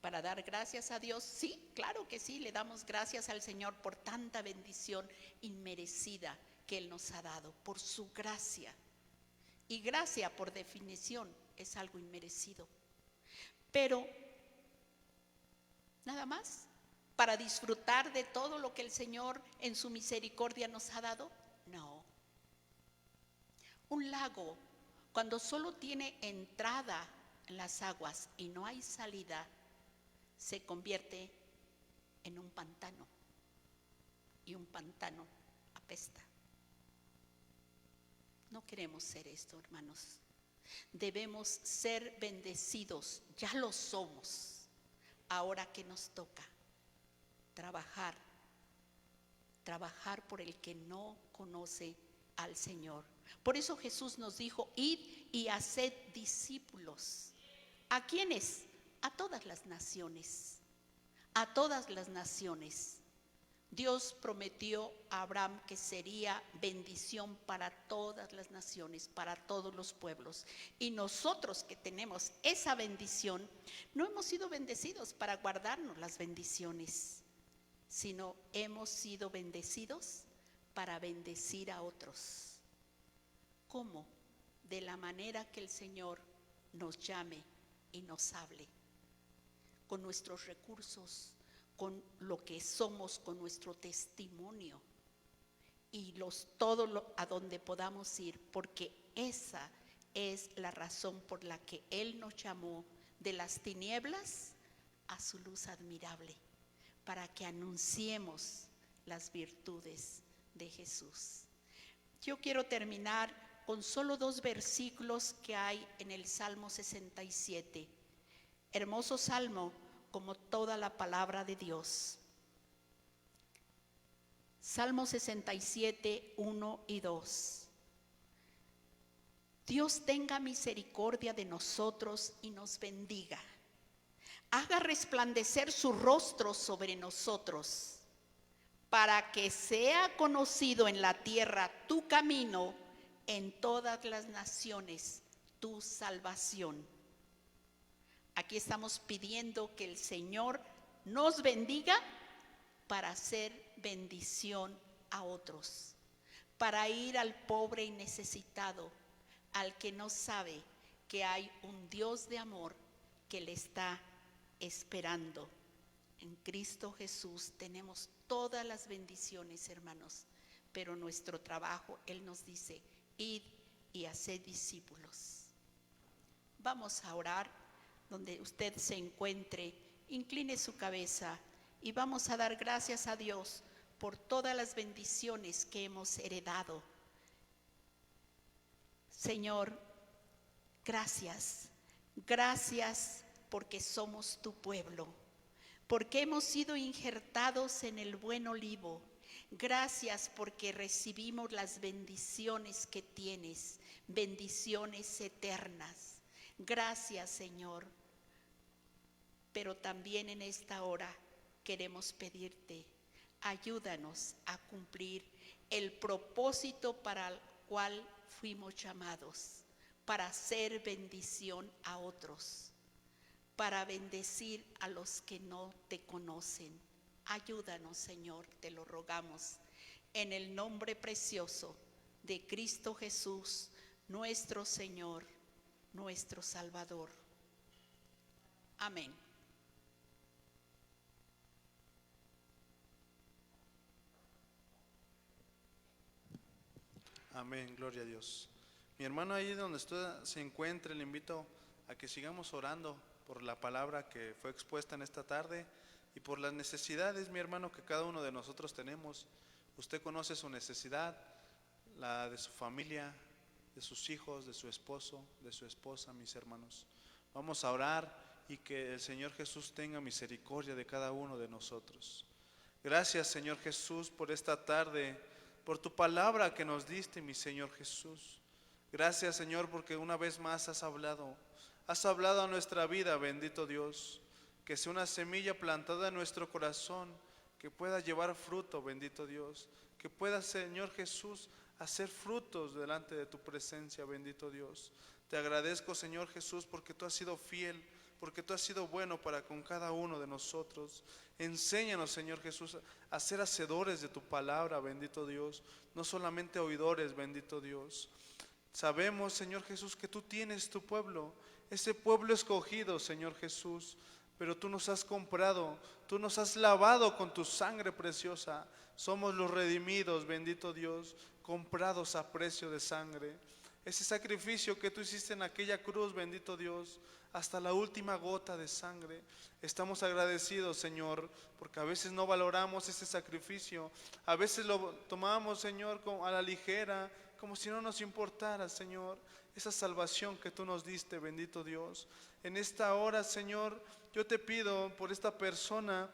¿Para dar gracias a Dios? Sí, claro que sí, le damos gracias al Señor por tanta bendición inmerecida que Él nos ha dado, por su gracia. Y gracia, por definición, es algo inmerecido. Pero, nada más, para disfrutar de todo lo que el Señor en su misericordia nos ha dado, no. Un lago, cuando solo tiene entrada en las aguas y no hay salida, se convierte en un pantano. Y un pantano apesta. No queremos ser esto, hermanos. Debemos ser bendecidos, ya lo somos. Ahora que nos toca trabajar por el que no conoce al Señor. Por eso Jesús nos dijo: id y haced discípulos. ¿A quiénes? A todas las naciones. A todas las naciones. Dios prometió a Abraham que sería bendición para todas las naciones, para todos los pueblos. Y nosotros que tenemos esa bendición, no hemos sido bendecidos para guardarnos las bendiciones, sino hemos sido bendecidos para bendecir a otros. ¿Cómo? De la manera que el Señor nos llame y nos hable, con nuestros recursos, con lo que somos, con nuestro testimonio y todo a donde podamos ir, porque esa es la razón por la que Él nos llamó de las tinieblas a su luz admirable, para que anunciemos las virtudes de Jesús. Yo quiero terminar con solo 2 versículos que hay en el Salmo 67. Hermoso salmo, como toda la palabra de Dios. Salmo 67, 1 y 2. Dios tenga misericordia de nosotros y nos bendiga. Haga resplandecer su rostro sobre nosotros, para que sea conocido en la tierra tu camino, en todas las naciones tu salvación. Aquí estamos pidiendo que el Señor nos bendiga para hacer bendición a otros, para ir al pobre y necesitado, al que no sabe que hay un Dios de amor que le está esperando. En Cristo Jesús tenemos todas las bendiciones, hermanos, pero nuestro trabajo, Él nos dice: id y haced discípulos. Vamos a orar. Donde usted se encuentre, incline su cabeza y vamos a dar gracias a Dios por todas las bendiciones que hemos heredado. Señor, gracias porque somos tu pueblo, porque hemos sido injertados en el buen olivo. Gracias porque recibimos las bendiciones que tienes, bendiciones eternas. Gracias, Señor. Pero también en esta hora queremos pedirte, ayúdanos a cumplir el propósito para el cual fuimos llamados, para hacer bendición a otros, para bendecir a los que no te conocen. Ayúdanos, Señor, te lo rogamos, en el nombre precioso de Cristo Jesús, nuestro Señor, nuestro Salvador. Amén. Amén, gloria a Dios. Mi hermano, ahí donde usted se encuentre, le invito a que sigamos orando por la palabra que fue expuesta en esta tarde y por las necesidades, mi hermano, que cada uno de nosotros tenemos. Usted conoce su necesidad, la de su familia, de sus hijos, de su esposo, de su esposa, mis hermanos. Vamos a orar y que el Señor Jesús tenga misericordia de cada uno de nosotros. Gracias, Señor Jesús, por esta tarde, por tu palabra que nos diste, mi Señor Jesús. Gracias, Señor, porque una vez más has hablado a nuestra vida, bendito Dios. Que sea una semilla plantada en nuestro corazón, que pueda llevar fruto, bendito Dios. Que pueda, Señor Jesús, hacer frutos delante de tu presencia, bendito Dios. Te agradezco, Señor Jesús, porque tú has sido fiel, porque tú has sido bueno para con cada uno de nosotros. Enséñanos, Señor Jesús, a ser hacedores de tu palabra, bendito Dios, no solamente oidores, bendito Dios. Sabemos, Señor Jesús, que tú tienes tu pueblo, ese pueblo escogido, Señor Jesús, pero tú nos has comprado, tú nos has lavado con tu sangre preciosa. Somos los redimidos, bendito Dios, comprados a precio de sangre. Ese sacrificio que tú hiciste en aquella cruz, bendito Dios, hasta la última gota de sangre. Estamos agradecidos, Señor, porque a veces no valoramos ese sacrificio. A veces lo tomamos, Señor, a la ligera, como si no nos importara, Señor, esa salvación que tú nos diste, bendito Dios. En esta hora, Señor, yo te pido por esta persona,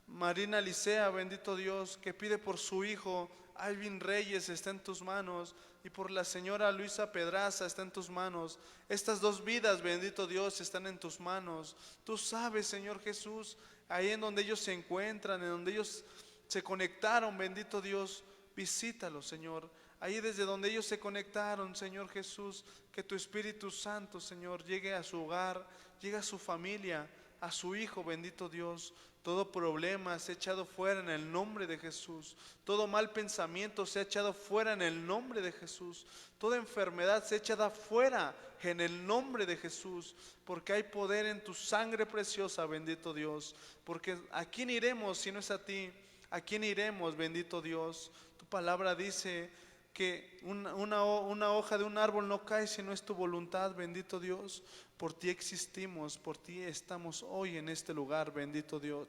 Marina Licea, bendito Dios, que pide por su hijo, Alvin Reyes, está en tus manos, y por la señora Luisa Pedraza, está en tus manos. Estas dos vidas, bendito Dios, están en tus manos. Tú sabes, Señor Jesús, ahí en donde ellos se encuentran, en donde ellos se conectaron, bendito Dios, visítalos, Señor. Ahí desde donde ellos se conectaron, Señor Jesús, que tu Espíritu Santo, Señor, llegue a su hogar, llegue a su familia, a su hijo, bendito Dios. Todo problema se ha echado fuera en el nombre de Jesús. Todo mal pensamiento se ha echado fuera en el nombre de Jesús. Toda enfermedad se ha echado fuera en el nombre de Jesús. Porque hay poder en tu sangre preciosa, bendito Dios. Porque ¿a quién iremos si no es a ti? ¿A quién iremos, bendito Dios? Tu palabra dice que una hoja de un árbol no cae si no es tu voluntad, bendito Dios. Por ti existimos, por ti estamos hoy en este lugar, bendito Dios.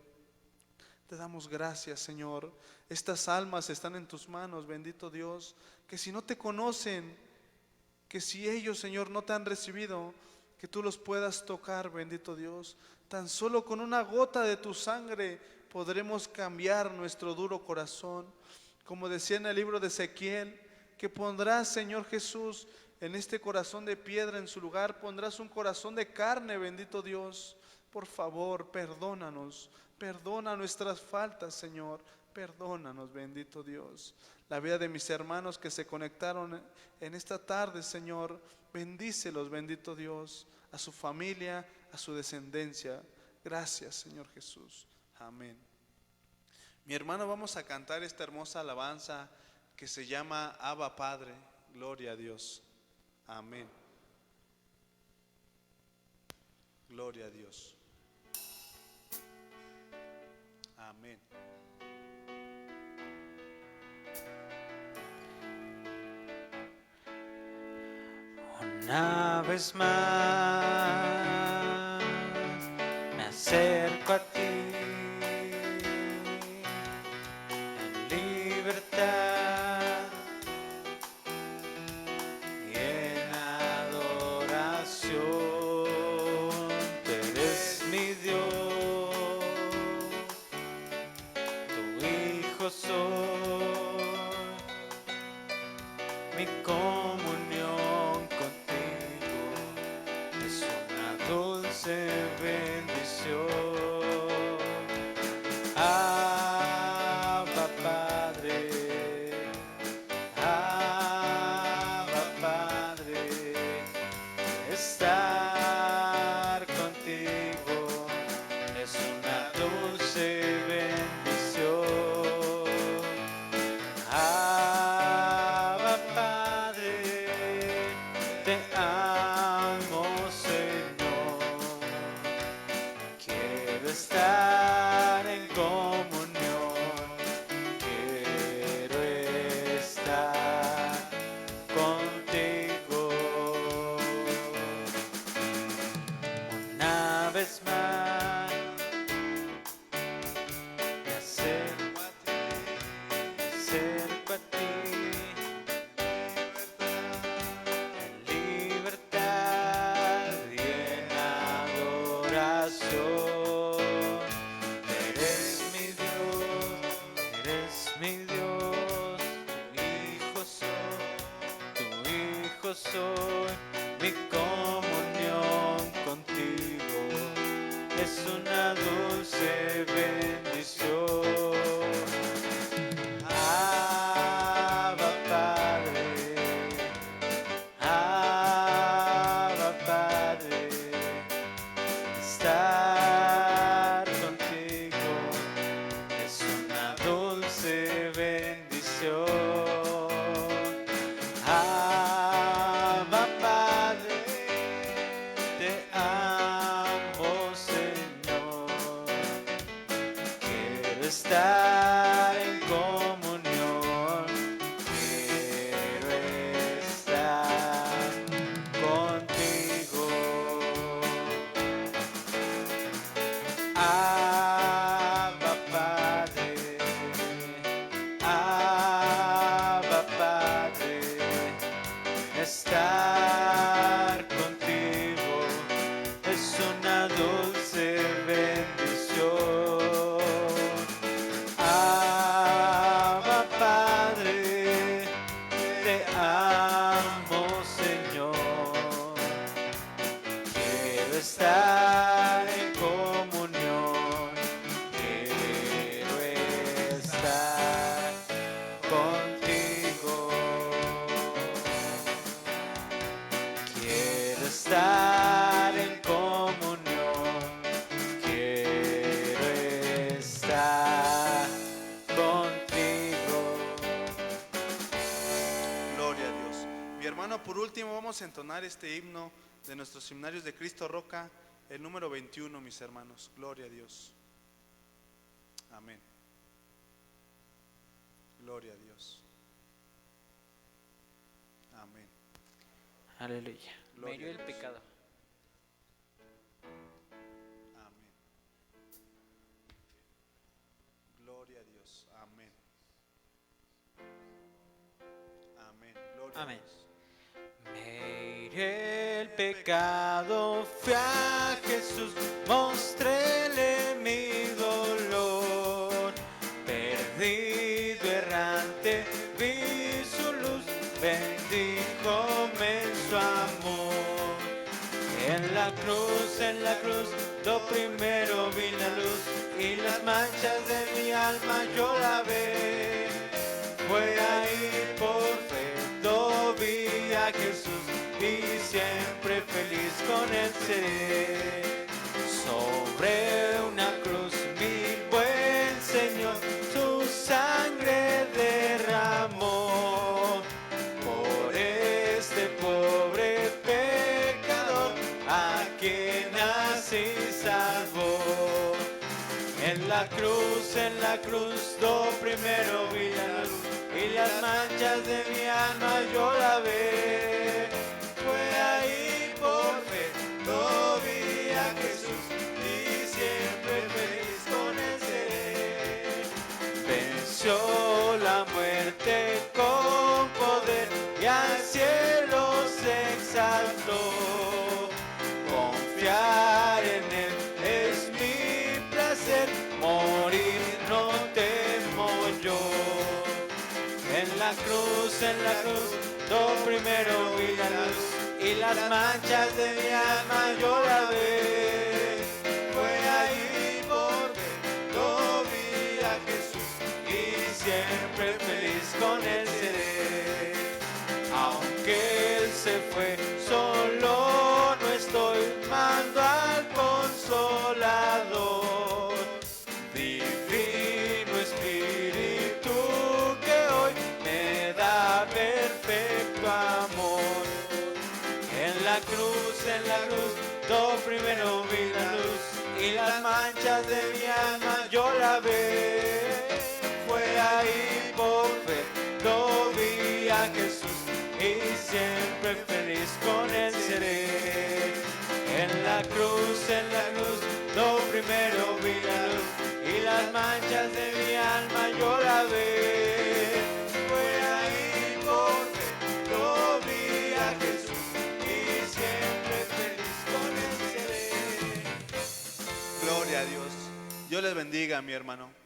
Te damos gracias, Señor. Estas almas están en tus manos, bendito Dios. Que si no te conocen, que si ellos, Señor, no te han recibido, que tú los puedas tocar, bendito Dios. Tan solo con una gota de tu sangre podremos cambiar nuestro duro corazón. Como decía en el libro de Ezequiel, que pondrás, Señor Jesús, en este corazón de piedra en su lugar, pondrás un corazón de carne, bendito Dios. Por favor, perdónanos, perdona nuestras faltas, Señor, perdónanos, bendito Dios. La vida de mis hermanos que se conectaron en esta tarde, Señor, bendícelos, bendito Dios, a su familia, a su descendencia. Gracias, Señor Jesús. Amén. Mi hermano, vamos a cantar esta hermosa alabanza que se llama Abba Padre. Gloria a Dios. Amén. Gloria a Dios. Amén. Una vez más me acerco a ti en libertad y en adoración. Te deseo mi comunión contigo es una dulce bendición. Abba Padre, Abba Padre, estar contigo es una dulce bendición. Abba Padre, te amo Señor, quiero estar en comunión, quiero estar contigo. Una vez más me acerco a ti, en libertad y en adoración. Eres mi Dios, tu hijo soy, mi comunión contigo es una dulce bendición. Abba Padre, Abba Padre, estar contigo es una dulce bendición. Abba Padre, te amo Señor, quiero estar en comunión, quiero estar contigo. Abba Padre, Abba Padre, estar contigo es una dulce bendición. Abba Padre, te amo Señor, quiero estar en comunión, quiero estar contigo. Quiero estar en comunión, quiero estar contigo. Gloria a Dios. Mi hermano, por último vamos a entonar este himno de nuestros seminarios de Cristo Roca, el número 21, mis hermanos. Gloria a Dios. Amén. Gloria a Dios. Amén. Aleluya. Me Gloria hirió a el Dios. pecado. Amén. Gloria a Dios. Amén. Amén. Gloria Amén. a Dios. Me hirió el pecado, fui a Jesús, mostréle mi dolor. Perdido, errante, vi su luz, bendíjome en su amor. En la cruz, lo primero vi la luz y las manchas de mi alma yo lavé. Fue ahí por fe, lo vi a Jesús y siempre feliz con él seré. Sobre una cruz mi buen Señor su sangre derramó. Por este pobre pecador a quien así salvó. En la cruz, lo primero vi la luz y las manchas de mi alma yo lavé. Fue ahí por fe, lo vi a Jesús y siempre feliz con él seré. Venció la muerte con poder y al cielo se exaltó. Confiar en él es mi placer, morir no temo yo. En la cruz, Lo primero vi la luz y las manchas de mi alma yo la vi. Fue ahí porque lo vi a Jesús y siempre feliz con él seré. Aunque él se fue, solo no estoy, mando al Consolador. Divino Espíritu que hoy me da perfecto amor. En la cruz, lo primero vi la luz y las manchas de mi alma yo la vi. Fue ahí por fe, lo vi a Jesús y siempre feliz con él seré. En la cruz, lo primero vi la luz y las manchas de mi alma yo la vi. Fue ahí porque lo vi a Jesús y siempre feliz con él seré. Gloria a Dios. Dios les bendiga, mi hermano.